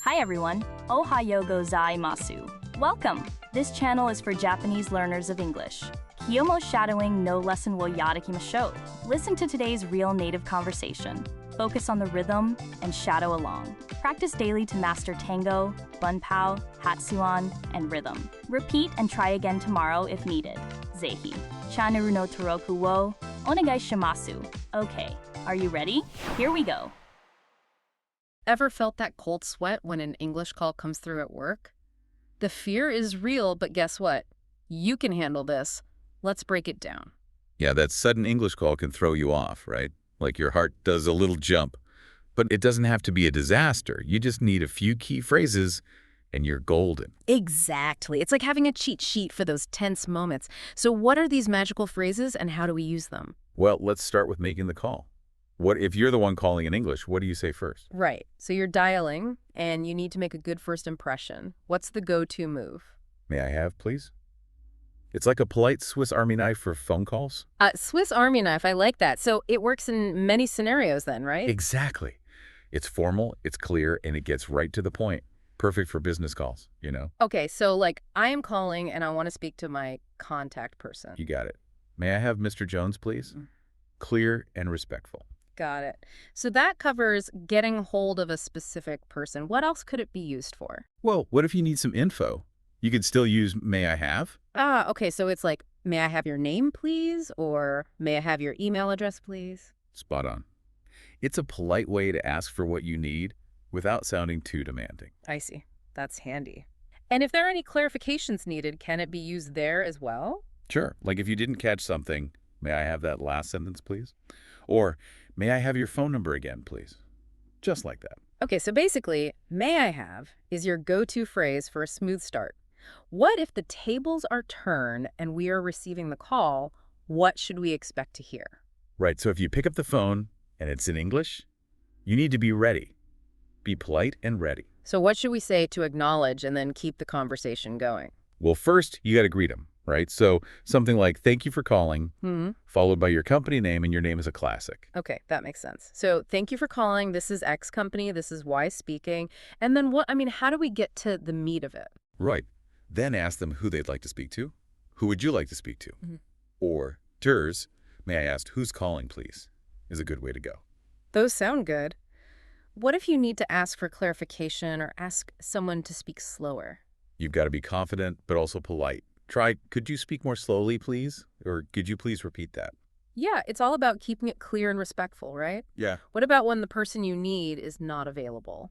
Hi everyone, Ohayo gozaimasu. Welcome! This channel is for Japanese learners of English. Kiyomo shadowing no lesson wo yarakimashou. Listen to today's real native conversation. Focus on the rhythm and shadow along. Practice daily to master tango, bunpao, hatsuan, and rhythm. Repeat and try again tomorrow if needed. Zehi. Channel no toroku wo onegai shimasu. Okay, are you ready? Here we go. Ever felt that cold sweat when an English call comes through at work? The fear is real, but guess what? You can handle this. Let's break it down. Yeah, that sudden English call can throw you off, right? Like your heart does a little jump. But it doesn't have to be a disaster. You just need a few key phrases and you're golden. Exactly. It's like having a cheat sheet for those tense moments. So what are these magical phrases and how do we use them? Well, let's start with making the call. What if you're the one calling in English? What do you say first? Right. So you're dialing and you need to make a good first impression. What's the go-to move? May I have, please? It's like a polite Swiss Army knife for phone calls. Swiss Army knife, I like that. So it works in many scenarios then, right? Exactly. It's formal, it's clear, and it gets right to the point. Perfect for business calls, you know? Okay, so like I am calling and I want to speak to my contact person. You got it. May I have Mr. Jones, please? Clear and respectful. Got it. So that covers getting hold of a specific person. What else could it be used for? Well, what if you need some info? You could still use may I have? Okay, so it's like, may I have your name, please? Or may I have your email address, please? Spot on. It's a polite way to ask for what you need without sounding too demanding. I see. That's handy. And if there are any clarifications needed, can it be used there as well? Sure. Like if you didn't catch something, may I have that last sentence, please? Or may I have your phone number again, please? Just like that. Okay, so basically, may I have is your go-to phrase for a smooth start. What if the tables are turned and we are receiving the call? What should we expect to hear? Right, so if you pick up the phone and it's in English, you need to be ready. Be polite and ready. So what should we say to acknowledge and then keep the conversation going? Well, first, you got to greet them, right? So something like, thank you for calling, followed by your company name, and your name is a classic. Okay, that makes sense. So thank you for calling. This is X company. This is Y speaking. And then how do we get to the meat of it? Right. Then ask them who they'd like to speak to. Who would you like to speak to? Or, Ters, may I ask who's calling, please, is a good way to go. Those sound good. What if you need to ask for clarification or ask someone to speak slower? You've got to be confident, but also polite. Try, could you speak more slowly, please? Or could you please repeat that? Yeah, it's all about keeping it clear and respectful, right? Yeah. What about when the person you need is not available?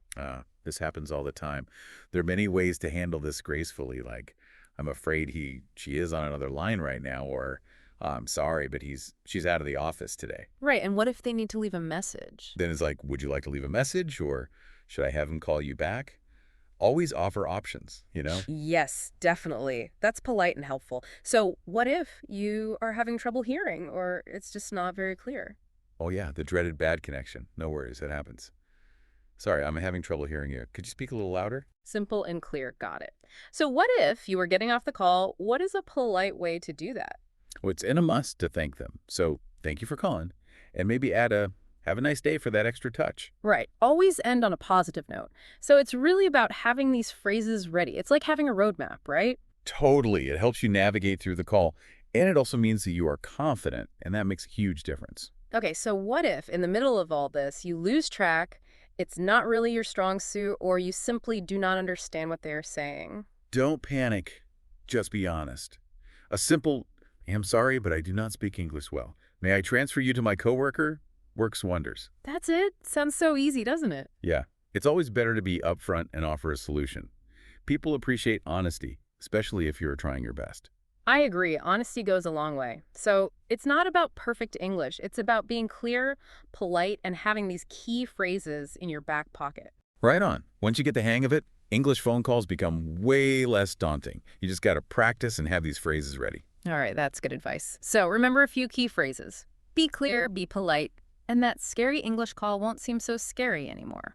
This happens all the time. There are many ways to handle this gracefully, like, I'm afraid she is on another line right now, or I'm sorry, but she's out of the office today. Right, and what if they need to leave a message? Then it's like, would you like to leave a message, or should I have him call you back? Always offer options, you know? Yes, definitely. That's polite and helpful. So what if you are having trouble hearing or it's just not very clear? Oh yeah, the dreaded bad connection. No worries, it happens. Sorry, I'm having trouble hearing you. Could you speak a little louder? Simple and clear. Got it. So what if you were getting off the call? What is a polite way to do that? Well, it's in a must to thank them. So thank you for calling. And maybe add a have a nice day for that extra touch. Right. Always end on a positive note. So it's really about having these phrases ready. It's like having a roadmap, right? Totally. It helps you navigate through the call. And it also means that you are confident, and that makes a huge difference. Okay, so what if in the middle of all this, you lose track, it's not really your strong suit, or you simply do not understand what they're saying? Don't panic. Just be honest. A simple, I'm sorry, but I do not speak English well. May I transfer you to my coworker? Works wonders. That's it? Sounds so easy, doesn't it? Yeah. It's always better to be upfront and offer a solution. People appreciate honesty, especially if you're trying your best. I agree. Honesty goes a long way. So it's not about perfect English. It's about being clear, polite, and having these key phrases in your back pocket. Right on. Once you get the hang of it, English phone calls become way less daunting. You just got to practice and have these phrases ready. All right, that's good advice. So remember a few key phrases. Be clear, be polite, and that scary English call won't seem so scary anymore.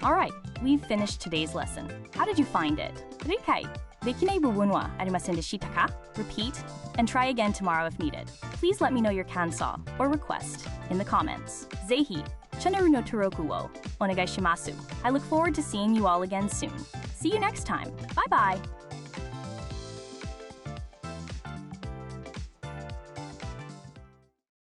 All right, we've finished today's lesson. How did you find it? 理解できない部分はありませんでしたか? Repeat and try again tomorrow if needed. Please let me know your感想 or request in the comments. ぜひチャンネルの登録をお願いします。I look forward to seeing you all again soon. See you next time. Bye bye.